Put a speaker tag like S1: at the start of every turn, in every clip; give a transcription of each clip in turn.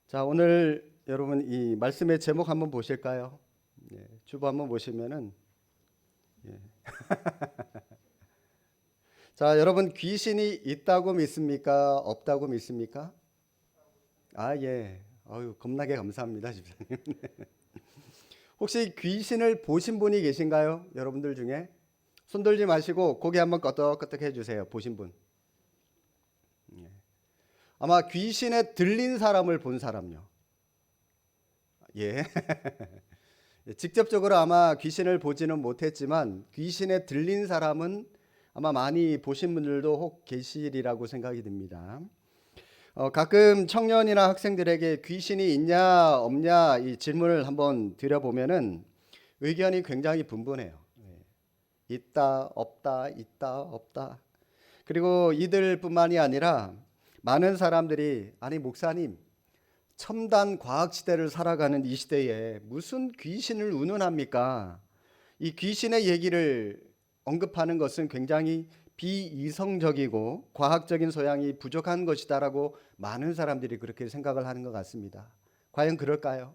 S1: 자, 오늘 여러분 이 말씀의 제목 한번 보실까요? 주보 한번 보시면은 예. 자, 여러분 귀신이 있다고 믿습니까? 없다고 믿습니까? 아, 예. 어유, 겁나게 감사합니다, 집사님. 혹시 귀신을 보신 분이 계신가요? 여러분들 중에 손 들지 마시고 고개 한번 끄덕끄덕 해주세요. 보신 분. 아마 귀신에 들린 사람을 본 사람요. 예. 직접적으로 아마 귀신을 보지는 못했지만 귀신에 들린 사람은 아마 많이 보신 분들도 혹 계시리라고 생각이 듭니다. 가끔 청년이나 학생들에게 귀신이 있냐 없냐 이 질문을 한번 드려보면은 의견이 굉장히 분분해요. 있다 없다 있다 없다. 그리고 이들뿐만이 아니라 많은 사람들이 아니 목사님 첨단 과학 시대를 살아가는 이 시대에 무슨 귀신을 운운합니까? 이 귀신의 얘기를 언급하는 것은 굉장히 비이성적이고 과학적인 소양이 부족한 것이다라고 많은 사람들이 그렇게 생각을 하는 것 같습니다. 과연 그럴까요?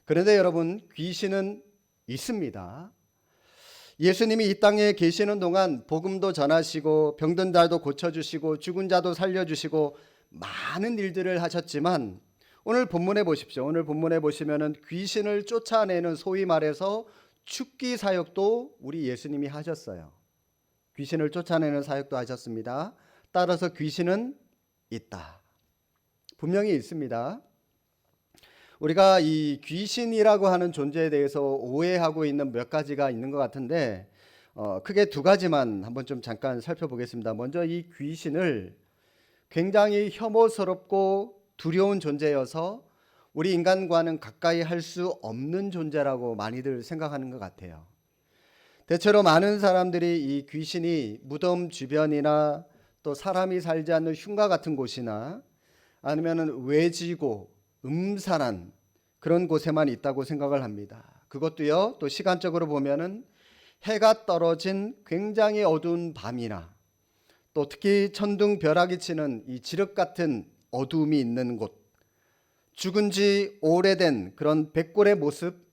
S1: 그런데 여러분, 귀신은 있습니다. 예수님이 이 땅에 계시는 동안 복음도 전하시고 병든 자도 고쳐주시고 죽은 자도 살려주시고 많은 일들을 하셨지만 오늘 본문에 보십시오. 오늘 본문에 보시면은 귀신을 쫓아내는 소위 말해서 축기 사역도 우리 예수님이 하셨어요. 귀신을 쫓아내는 사역도 하셨습니다. 따라서 귀신은 있다. 분명히 있습니다. 우리가 이 귀신이라고 하는 존재에 대해서 오해하고 있는 몇 가지가 있는 것 같은데 크게 두 가지만 한번 좀 잠깐 살펴보겠습니다. 먼저 이 귀신을 굉장히 혐오스럽고 두려운 존재여서 우리 인간과는 가까이 할 수 없는 존재라고 많이들 생각하는 것 같아요. 대체로 많은 사람들이 이 귀신이 무덤 주변이나 또 사람이 살지 않는 흉가 같은 곳이나 아니면은 외지고 음산한 그런 곳에만 있다고 생각을 합니다. 그것도요, 또 시간적으로 보면은 해가 떨어진 굉장히 어두운 밤이나 또 특히 천둥벼락이 치는 이 지륵 같은 어두움이 있는 곳, 죽은 지 오래된 그런 백골의 모습,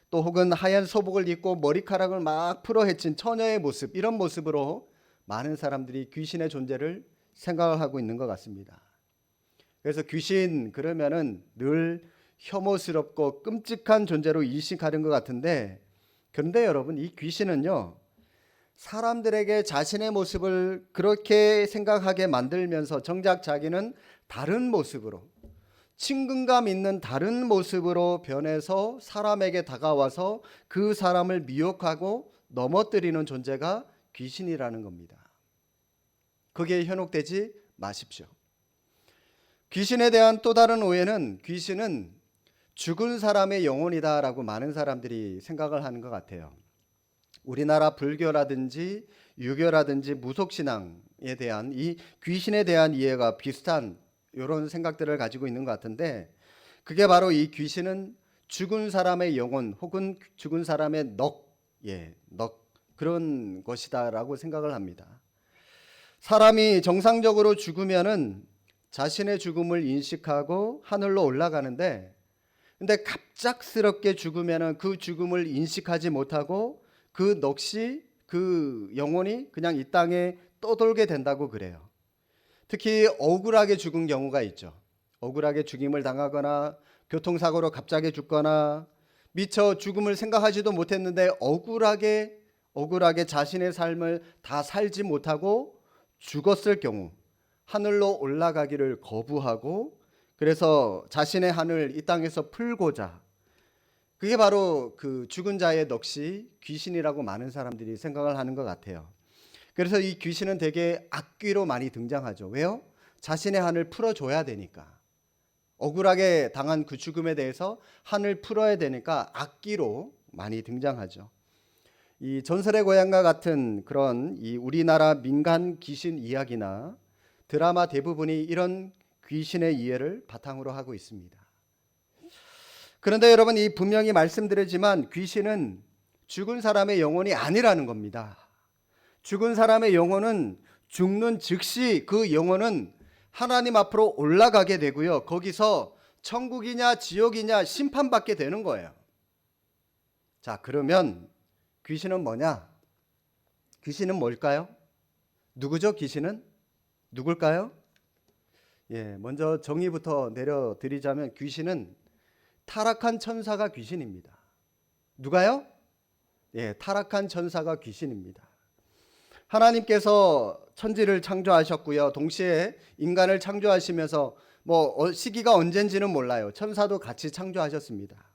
S1: 또 혹은 하얀 소복을 입고 머리카락을 막 풀어헤친 처녀의 모습, 이런 모습으로 많은 사람들이 귀신의 존재를 생각을 하고 있는 것 같습니다. 그래서 귀신 그러면은 늘 혐오스럽고 끔찍한 존재로 인식하는 것 같은데, 그런데 여러분, 이 귀신은요, 사람들에게 자신의 모습을 그렇게 생각하게 만들면서 정작 자기는 다른 모습으로, 친근감 있는 다른 모습으로 변해서 사람에게 다가와서 그 사람을 미혹하고 넘어뜨리는 존재가 귀신이라는 겁니다. 거기에 현혹되지 마십시오. 귀신에 대한 또 다른 오해는 귀신은 죽은 사람의 영혼이다라고 많은 사람들이 생각을 하는 것 같아요. 우리나라 불교라든지 유교라든지 무속신앙에 대한 이 귀신에 대한 이해가 비슷한 이런 생각들을 가지고 있는 것 같은데, 그게 바로 이 귀신은 죽은 사람의 영혼 혹은 죽은 사람의 넋 그런 것이다라고 생각을 합니다. 사람이 정상적으로 죽으면은 자신의 죽음을 인식하고 하늘로 올라가는데, 근데 갑작스럽게 죽으면은 그 죽음을 인식하지 못하고 그 넋이, 그 영혼이 그냥 이 땅에 떠돌게 된다고 그래요. 특히 억울하게 죽은 경우가 있죠. 억울하게 죽임을 당하거나 교통사고로 갑자기 죽거나 미처 죽음을 생각하지도 못했는데 억울하게 자신의 삶을 다 살지 못하고 죽었을 경우 하늘로 올라가기를 거부하고, 그래서 자신의 한을 이 땅에서 풀고자, 그게 바로 그 죽은 자의 넋이 귀신이라고 많은 사람들이 생각을 하는 것 같아요. 그래서 이 귀신은 되게 악귀로 많이 등장하죠. 왜요? 자신의 한을 풀어줘야 되니까. 억울하게 당한 그 죽음에 대해서 한을 풀어야 되니까 악귀로 많이 등장하죠. 이 전설의 고향과 같은 그런 이 우리나라 민간 귀신 이야기나 드라마 대부분이 이런 귀신의 이해를 바탕으로 하고 있습니다. 그런데 여러분, 이 분명히 말씀드리지만 귀신은 죽은 사람의 영혼이 아니라는 겁니다. 죽은 사람의 영혼은 죽는 즉시 그 영혼은 하나님 앞으로 올라가게 되고요. 거기서 천국이냐 지옥이냐 심판받게 되는 거예요. 자, 그러면 귀신은 뭐냐? 귀신은 뭘까요? 누구죠? 귀신은? 누굴까요? 먼저 정의부터 내려드리자면 귀신은 타락한 천사가 귀신입니다. 누가요? 타락한 천사가 귀신입니다. 하나님께서 천지를 창조하셨고요. 동시에 인간을 창조하시면서 시기가 언젠지는 몰라요. 천사도 같이 창조하셨습니다.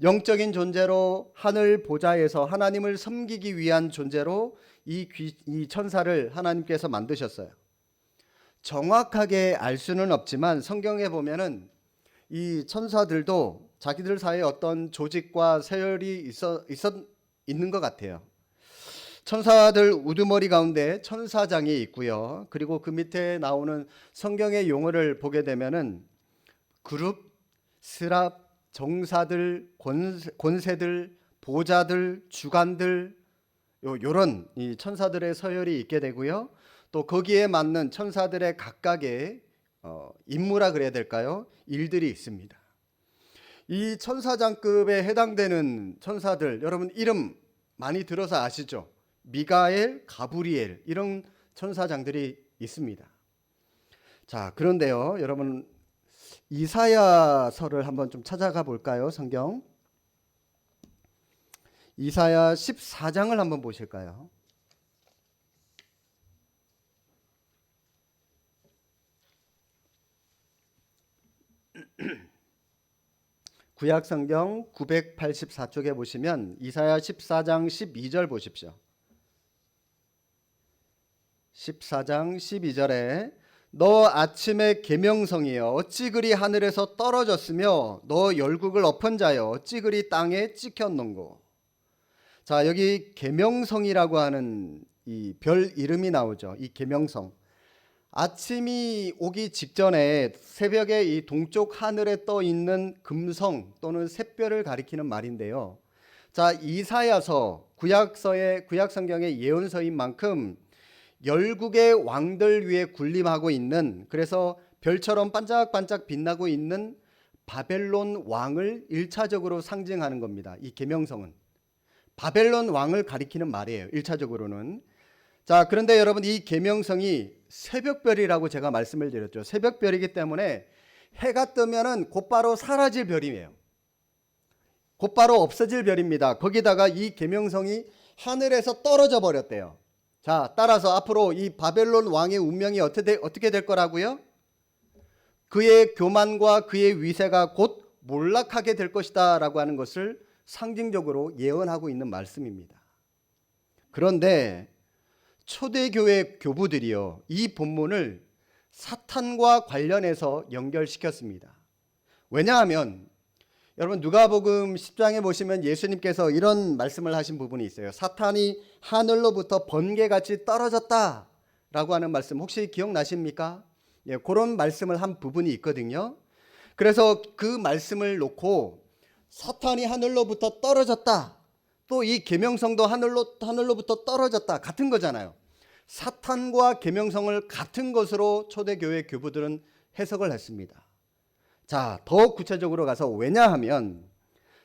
S1: 영적인 존재로 하늘 보좌에서 하나님을 섬기기 위한 존재로 이 천사를 하나님께서 만드셨어요. 정확하게 알 수는 없지만 성경에 보면은 이 천사들도 자기들 사이에 어떤 조직과 서열이 있는 것 같아요. 천사들 우두머리 가운데 천사장이 있고요. 그리고 그 밑에 나오는 성경의 용어를 보게 되면은 그룹, 스랍, 정사들, 권세들, 보좌들, 주관들 요런 이 천사들의 서열이 있게 되고요. 또 거기에 맞는 천사들의 각각의 임무라 그래야 될까요? 일들이 있습니다. 이 천사장급에 해당되는 천사들 여러분 이름 많이 들어서 아시죠? 미가엘, 가브리엘 이런 천사장들이 있습니다. 자, 그런데요, 여러분 이사야서를 한번 좀 찾아가 볼까요? 성경 이사야 14장을 한번 보실까요? 구약 성경 984쪽에 보시면 이사야 14장 12절 보십시오. 14장 12절에 너 아침의 계명성이여 어찌 그리 하늘에서 떨어졌으며 너 열국을 엎은 자여 어찌 그리 땅에 찍혔는고. 자, 여기 계명성이라고 하는 이 별 이름이 나오죠. 이 계명성. 아침이 오기 직전에 새벽에 이 동쪽 하늘에 떠 있는 금성 또는 샛별을 가리키는 말인데요. 자, 이사야서 구약 성경의 예언서인 만큼 열국의 왕들 위에 군림하고 있는, 그래서 별처럼 반짝반짝 빛나고 있는 바벨론 왕을 1차적으로 상징하는 겁니다. 이 계명성은 바벨론 왕을 가리키는 말이에요. 1차적으로는. 자, 그런데 여러분 이 계명성이 새벽별이라고 제가 말씀을 드렸죠. 새벽별이기 때문에 해가 뜨면은 곧바로 사라질 별이에요. 곧바로 없어질 별입니다. 거기다가 이 계명성이 하늘에서 떨어져 버렸대요. 자, 따라서 앞으로 이 바벨론 왕의 운명이 어떻게 될 거라고요? 그의 교만과 그의 위세가 곧 몰락하게 될 것이다 라고 하는 것을 상징적으로 예언하고 있는 말씀입니다. 그런데 초대교회 교부들이요, 이 본문을 사탄과 관련해서 연결시켰습니다. 왜냐하면 여러분 누가복음 10장에 보시면 예수님께서 이런 말씀을 하신 부분이 있어요. 사탄이 하늘로부터 번개같이 떨어졌다라고 하는 말씀 혹시 기억나십니까? 그런 말씀을 한 부분이 있거든요. 그래서 그 말씀을 놓고 사탄이 하늘로부터 떨어졌다, 또 이 계명성도 하늘로부터 떨어졌다, 같은 거잖아요. 사탄과 계명성을 같은 것으로 초대교회 교부들은 해석을 했습니다. 자, 더 구체적으로 가서 왜냐하면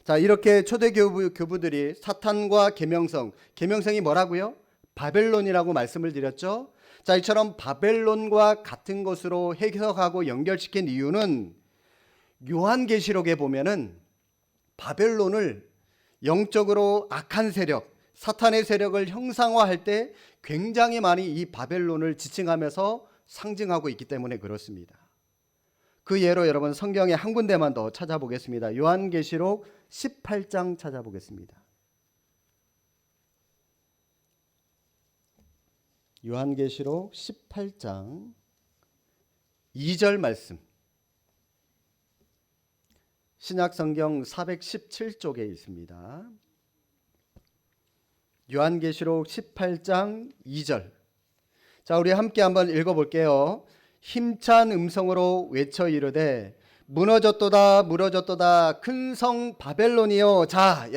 S1: 자, 이렇게 초대교부들이 사탄과 계명성이 뭐라고요? 바벨론이라고 말씀을 드렸죠. 자, 이처럼 바벨론과 같은 것으로 해석하고 연결시킨 이유는 요한계시록에 보면은 바벨론을 영적으로 악한 세력, 사탄의 세력을 형상화할 때 굉장히 많이 이 바벨론을 지칭하면서 상징하고 있기 때문에 그렇습니다. 그 예로 여러분 성경에 한 군데만 더 찾아보겠습니다. 요한계시록 18장 찾아보겠습니다. 요한계시록 18장 2절 말씀. 신약성경 417쪽에 있습니다. 요한계시록 18장 2절. 자, 우리 함께 한번 읽어볼게요. 힘찬 음성으로 외쳐 이르되 무너졌도다 무너졌도다 큰 성 바벨론이여. 자,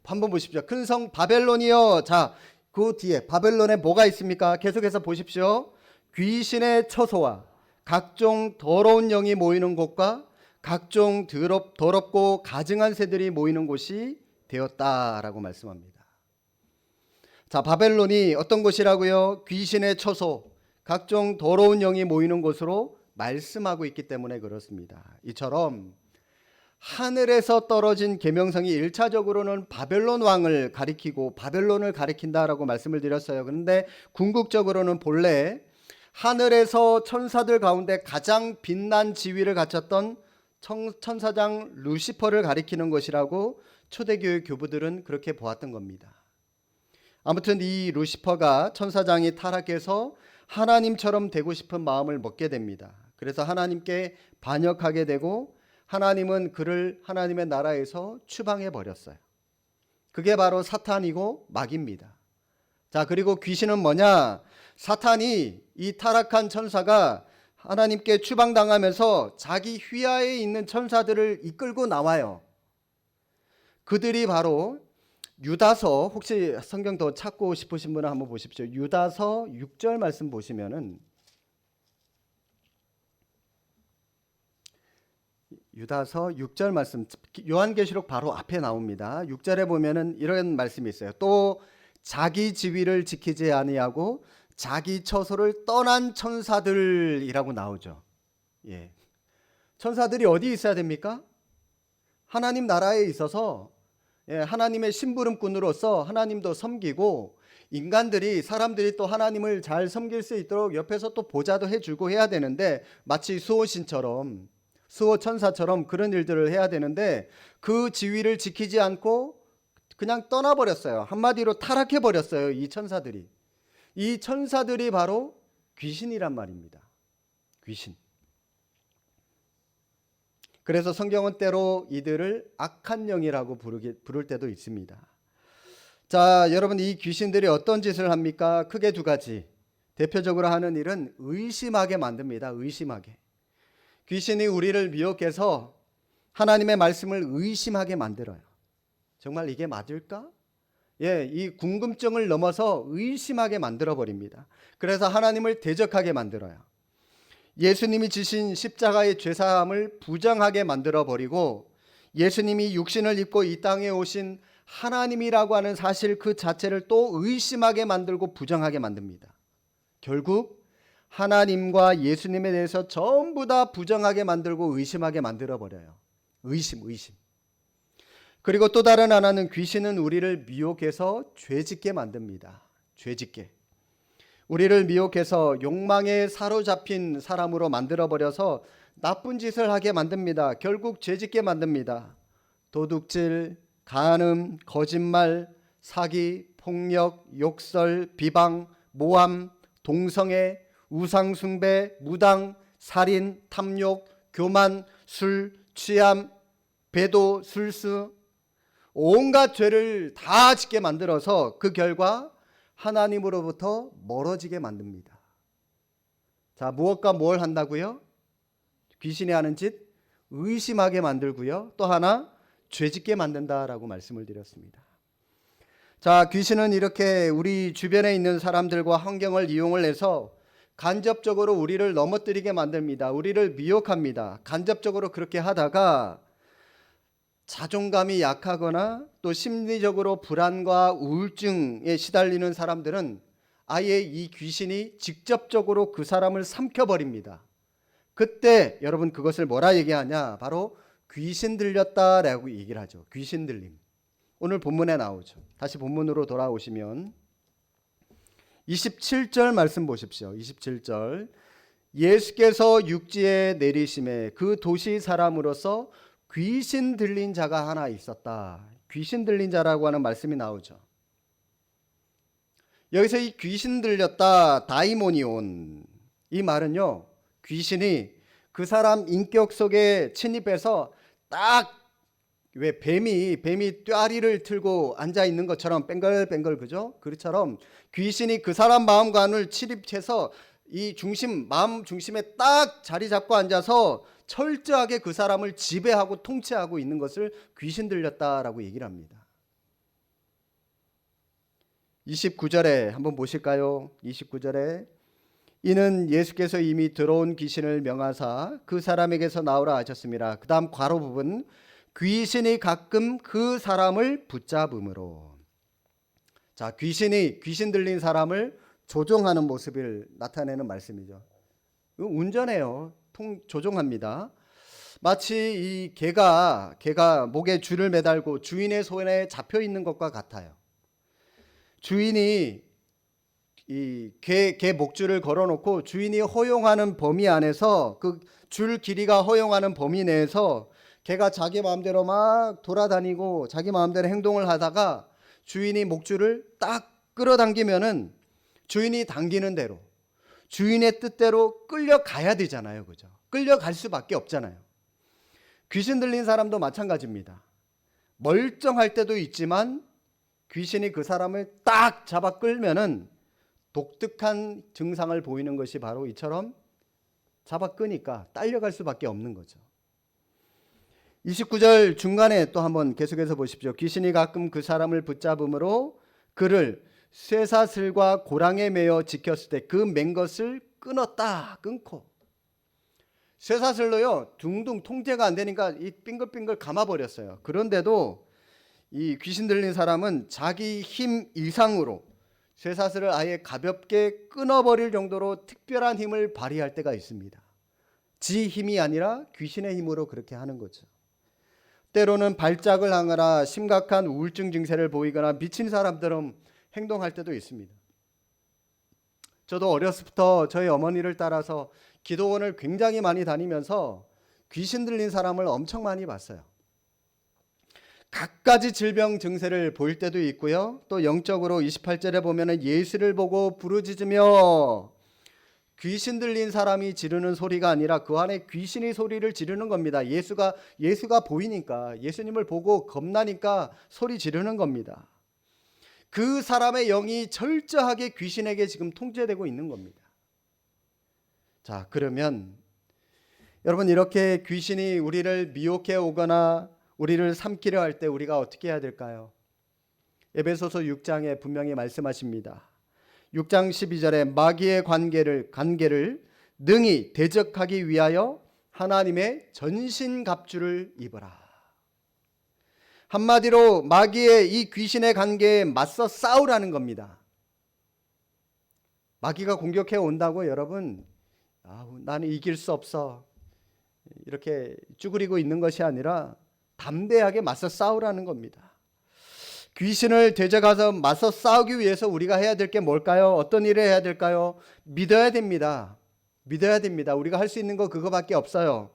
S1: 한번 보십시오. 큰 성 바벨론이여. 자, 그 뒤에 바벨론에 뭐가 있습니까? 계속해서 보십시오. 귀신의 처소와 각종 더러운 영이 모이는 곳과 각종 더럽고 가증한 새들이 모이는 곳이 되었다라고 말씀합니다. 자, 바벨론이 어떤 곳이라고요? 귀신의 처소, 각종 더러운 영이 모이는 곳으로 말씀하고 있기 때문에 그렇습니다. 이처럼 하늘에서 떨어진 계명성이 1차적으로는 바벨론 왕을 가리키고 바벨론을 가리킨다라고 말씀을 드렸어요. 그런데 궁극적으로는 본래 하늘에서 천사들 가운데 가장 빛난 지위를 갖췄던 천사장 루시퍼를 가리키는 것이라고 초대교회 교부들은 그렇게 보았던 겁니다. 아무튼 이 루시퍼가 천사장이 타락해서 하나님처럼 되고 싶은 마음을 먹게 됩니다. 그래서 하나님께 반역하게 되고 하나님은 그를 하나님의 나라에서 추방해 버렸어요. 그게 바로 사탄이고 마귀입니다. 자, 그리고 귀신은 뭐냐? 사탄이 이 타락한 천사가 하나님께 추방당하면서 자기 휘하에 있는 천사들을 이끌고 나와요. 그들이 바로 유다서, 혹시 성경 더 찾고 싶으신 분은 한번 보십시오. 유다서 6절 말씀 보시면은 유다서 6절 말씀, 요한계시록 바로 앞에 나옵니다. 6절에 보면은 이런 말씀이 있어요. 또 자기 지위를 지키지 아니하고 자기 처소를 떠난 천사들이라고 나오죠. 예. 천사들이 어디 있어야 됩니까? 하나님 나라에 있어서 하나님의 심부름꾼으로서 하나님도 섬기고 인간들이 사람들이 또 하나님을 잘 섬길 수 있도록 옆에서 또 보좌도 해주고 해야 되는데 마치 수호신처럼 수호 천사처럼 그런 일들을 해야 되는데 그 지위를 지키지 않고 그냥 떠나버렸어요. 한마디로 타락해버렸어요. 이 천사들이. 이 천사들이 바로 귀신이란 말입니다. 귀신. 그래서 성경은 때로 이들을 악한 영이라고 부를 때도 있습니다. 자, 여러분, 이 귀신들이 어떤 짓을 합니까? 크게 두 가지. 대표적으로 하는 일은 의심하게 만듭니다. 의심하게. 귀신이 우리를 미혹해서 하나님의 말씀을 의심하게 만들어요. 정말 이게 맞을까? 이 궁금증을 넘어서 의심하게 만들어 버립니다. 그래서 하나님을 대적하게 만들어요. 예수님이 지신 십자가의 죄사함을 부정하게 만들어 버리고 예수님이 육신을 입고 이 땅에 오신 하나님이라고 하는 사실 그 자체를 또 의심하게 만들고 부정하게 만듭니다. 결국 하나님과 예수님에 대해서 전부 다 부정하게 만들고 의심하게 만들어 버려요. 의심. 그리고 또 다른 하나는 귀신은 우리를 미혹해서 죄짓게 만듭니다. 죄짓게. 우리를 미혹해서 욕망에 사로잡힌 사람으로 만들어버려서 나쁜 짓을 하게 만듭니다. 결국 죄짓게 만듭니다. 도둑질, 간음, 거짓말, 사기, 폭력, 욕설, 비방, 모함, 동성애, 우상숭배, 무당, 살인, 탐욕, 교만, 술, 취함, 배도, 술수, 온갖 죄를 다 짓게 만들어서 그 결과 하나님으로부터 멀어지게 만듭니다. 자, 무엇과 뭘 한다고요? 귀신이 하는 짓 의심하게 만들고요. 또 하나 죄짓게 만든다라고 말씀을 드렸습니다. 자, 귀신은 이렇게 우리 주변에 있는 사람들과 환경을 이용을 해서 간접적으로 우리를 넘어뜨리게 만듭니다. 우리를 미혹합니다. 간접적으로 그렇게 하다가 자존감이 약하거나 또 심리적으로 불안과 우울증에 시달리는 사람들은 아예 이 귀신이 직접적으로 그 사람을 삼켜버립니다. 그때 여러분 그것을 뭐라 얘기하냐? 바로 귀신 들렸다라고 얘기를 하죠. 귀신 들림. 오늘 본문에 나오죠. 다시 본문으로 돌아오시면 27절 말씀 보십시오. 27절. 예수께서 육지에 내리심에 그 도시 사람으로서 귀신 들린 자가 하나 있었다. 귀신 들린 자라고 하는 말씀이 나오죠. 여기서 이 귀신 들렸다, 다이모니온, 이 말은요, 귀신이 그 사람 인격 속에 침입해서 딱 왜 뱀이 뙬리를 틀고 앉아 있는 것처럼 뱅글뱅글, 그죠? 그처럼 귀신이 그 사람 마음관을 침입해서 이 마음 중심에 딱 자리 잡고 앉아서 철저하게 그 사람을 지배하고 통치하고 있는 것을 귀신 들렸다라고 얘기를 합니다. 29절에 한번 보실까요? 29절에 이는 예수께서 이미 들어온 귀신을 명하사 그 사람에게서 나오라 하셨습니다. 그 다음 괄호 부분, 귀신이 가끔 그 사람을 붙잡음으로. 자, 귀신 들린 사람을 조종하는 모습을 나타내는 말씀이죠. 운전해요. 조종합니다. 마치 이 개가 목에 줄을 매달고 주인의 손에 잡혀 있는 것과 같아요. 주인이 이 개 목줄을 걸어놓고 주인이 허용하는 범위 안에서, 그 줄 길이가 허용하는 범위 내에서 개가 자기 마음대로 막 돌아다니고 자기 마음대로 행동을 하다가 주인이 목줄을 딱 끌어당기면은 주인이 당기는 대로, 주인의 뜻대로 끌려가야 되잖아요. 그죠? 끌려갈 수밖에 없잖아요. 귀신 들린 사람도 마찬가지입니다. 멀쩡할 때도 있지만 귀신이 그 사람을 딱 잡아 끌면은 독특한 증상을 보이는 것이 바로 이처럼 잡아 끄니까 딸려갈 수밖에 없는 거죠. 29절 중간에 또 한번 계속해서 보십시오. 귀신이 가끔 그 사람을 붙잡음으로 그를 쇠사슬과 고랑에 매어 지켰을 때 그 맨 것을 끊고, 쇠사슬로요 둥둥 통제가 안 되니까 이 빙글빙글 감아버렸어요. 그런데도 이 귀신 들린 사람은 자기 힘 이상으로 쇠사슬을 아예 가볍게 끊어버릴 정도로 특별한 힘을 발휘할 때가 있습니다. 지 힘이 아니라 귀신의 힘으로 그렇게 하는 거죠. 때로는 발작을 하거나 심각한 우울증 증세를 보이거나 미친 사람처럼 행동할 때도 있습니다. 저도 어렸을 때부터 저희 어머니를 따라서 기도원을 굉장히 많이 다니면서 귀신 들린 사람을 엄청 많이 봤어요. 갖가지 질병 증세를 보일 때도 있고요. 또 영적으로 28절에 보면은 예수를 보고 부르짖으며, 귀신 들린 사람이 지르는 소리가 아니라 그 안에 귀신이 소리를 지르는 겁니다. 예수가 보이니까, 예수님을 보고 겁나니까 소리 지르는 겁니다. 그 사람의 영이 철저하게 귀신에게 지금 통제되고 있는 겁니다. 자, 그러면 여러분, 이렇게 귀신이 우리를 미혹해 오거나 우리를 삼키려 할 때 우리가 어떻게 해야 될까요? 에베소서 6장에 분명히 말씀하십니다. 6장 12절에 마귀의 관계를 능히 대적하기 위하여 하나님의 전신갑주를 입어라. 한마디로 마귀의 이 귀신의 관계에 맞서 싸우라는 겁니다. 마귀가 공격해 온다고 여러분, 나는 이길 수 없어, 이렇게 쭈그리고 있는 것이 아니라 담대하게 맞서 싸우라는 겁니다. 귀신을 대적해서 맞서 싸우기 위해서 우리가 해야 될 게 뭘까요? 어떤 일을 해야 될까요? 믿어야 됩니다. 믿어야 됩니다. 우리가 할 수 있는 거 그거밖에 없어요.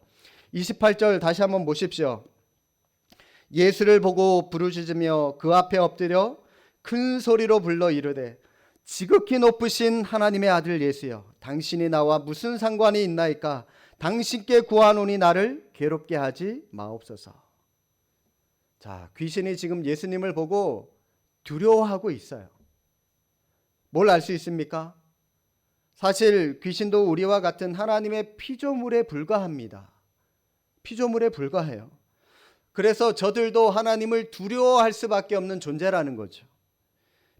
S1: 28절 다시 한번 보십시오. 예수를 보고 부르짖으며 그 앞에 엎드려 큰 소리로 불러 이르되 지극히 높으신 하나님의 아들 예수여, 당신이 나와 무슨 상관이 있나이까? 당신께 구하노니 나를 괴롭게 하지 마옵소서. 자, 귀신이 지금 예수님을 보고 두려워하고 있어요. 뭘 알 수 있습니까? 사실 귀신도 우리와 같은 하나님의 피조물에 불과합니다. 피조물에 불과해요. 그래서 저들도 하나님을 두려워할 수밖에 없는 존재라는 거죠.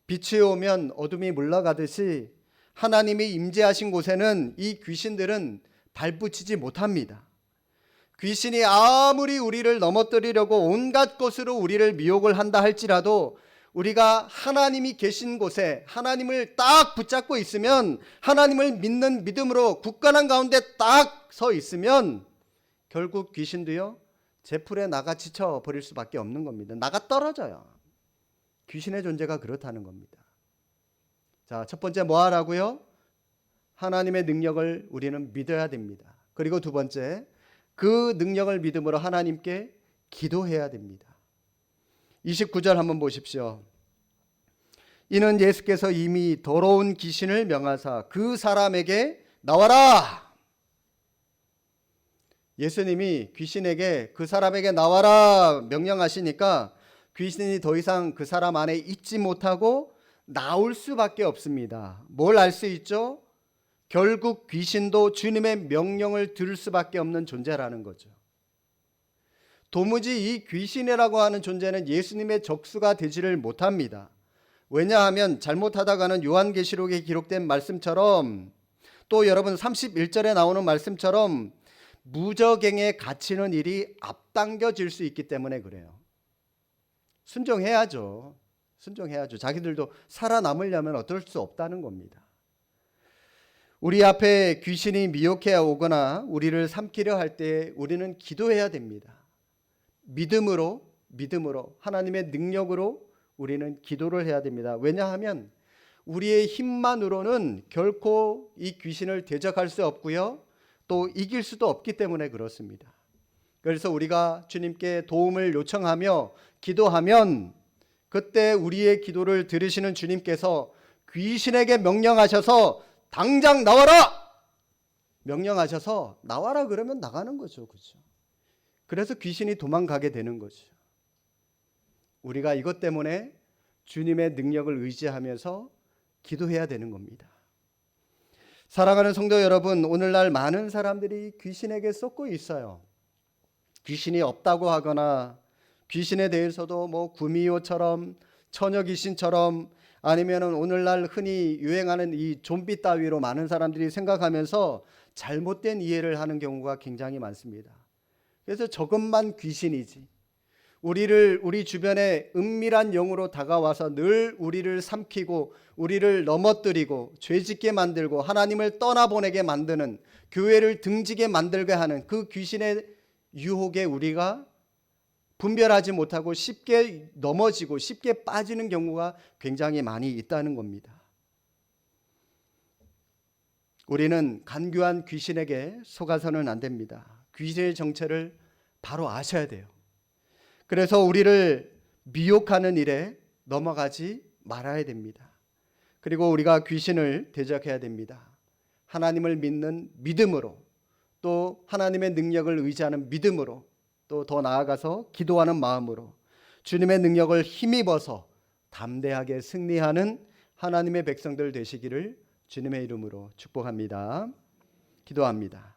S1: 빛이 오면 어둠이 물러가듯이 하나님이 임재하신 곳에는 이 귀신들은 발붙이지 못합니다. 귀신이 아무리 우리를 넘어뜨리려고 온갖 것으로 우리를 미혹을 한다 할지라도 우리가 하나님이 계신 곳에 하나님을 딱 붙잡고 있으면, 하나님을 믿는 믿음으로 굳건한 가운데 딱 서 있으면 결국 귀신도요 제풀에 나가 지쳐 버릴 수밖에 없는 겁니다. 나가 떨어져요. 귀신의 존재가 그렇다는 겁니다. 자, 첫 번째 뭐 하라고요? 하나님의 능력을 우리는 믿어야 됩니다. 그리고 두 번째, 그 능력을 믿음으로 하나님께 기도해야 됩니다. 29절 한번 보십시오. 이는 예수께서 이미 더러운 귀신을 명하사 그 사람에게 나와라. 예수님이 귀신에게 그 사람에게 나와라 명령하시니까 귀신이 더 이상 그 사람 안에 있지 못하고 나올 수밖에 없습니다. 뭘 알 수 있죠? 결국 귀신도 주님의 명령을 들을 수밖에 없는 존재라는 거죠. 도무지 이 귀신이라고 하는 존재는 예수님의 적수가 되지를 못합니다. 왜냐하면 잘못하다가는 요한계시록에 기록된 말씀처럼 또 여러분 31절에 나오는 말씀처럼 무적행에 갇히는 일이 앞당겨질 수 있기 때문에 그래요. 순종해야죠. 순종해야죠. 자기들도 살아남으려면 어쩔 수 없다는 겁니다. 우리 앞에 귀신이 미혹해 오거나 우리를 삼키려 할 때 우리는 기도해야 됩니다. 믿음으로 하나님의 능력으로 우리는 기도를 해야 됩니다. 왜냐하면 우리의 힘만으로는 결코 이 귀신을 대적할 수 없고요. 또 이길 수도 없기 때문에 그렇습니다. 그래서 우리가 주님께 도움을 요청하며 기도하면 그때 우리의 기도를 들으시는 주님께서 귀신에게 명령하셔서 당장 나와라! 명령하셔서 나와라 그러면 나가는 거죠. 그렇죠? 그래서 귀신이 도망가게 되는 거죠. 우리가 이것 때문에 주님의 능력을 의지하면서 기도해야 되는 겁니다. 사랑하는 성도 여러분, 오늘날 많은 사람들이 귀신에게 쏟고 있어요. 귀신이 없다고 하거나 귀신에 대해서도 뭐 구미호처럼 처녀 귀신처럼 아니면은 오늘날 흔히 유행하는 이 좀비 따위로 많은 사람들이 생각하면서 잘못된 이해를 하는 경우가 굉장히 많습니다. 그래서 저것만 귀신이지. 우리 주변에 은밀한 영으로 다가와서 늘 우리를 삼키고 우리를 넘어뜨리고 죄짓게 만들고 하나님을 떠나보내게 만드는, 교회를 등지게 만들게 하는 그 귀신의 유혹에 우리가 분별하지 못하고 쉽게 넘어지고 쉽게 빠지는 경우가 굉장히 많이 있다는 겁니다. 우리는 간교한 귀신에게 속아서는 안 됩니다. 귀신의 정체를 바로 아셔야 돼요. 그래서 우리를 미혹하는 일에 넘어가지 말아야 됩니다. 그리고 우리가 귀신을 대적해야 됩니다. 하나님을 믿는 믿음으로, 또 하나님의 능력을 의지하는 믿음으로, 또 더 나아가서 기도하는 마음으로 주님의 능력을 힘입어서 담대하게 승리하는 하나님의 백성들 되시기를 주님의 이름으로 축복합니다. 기도합니다.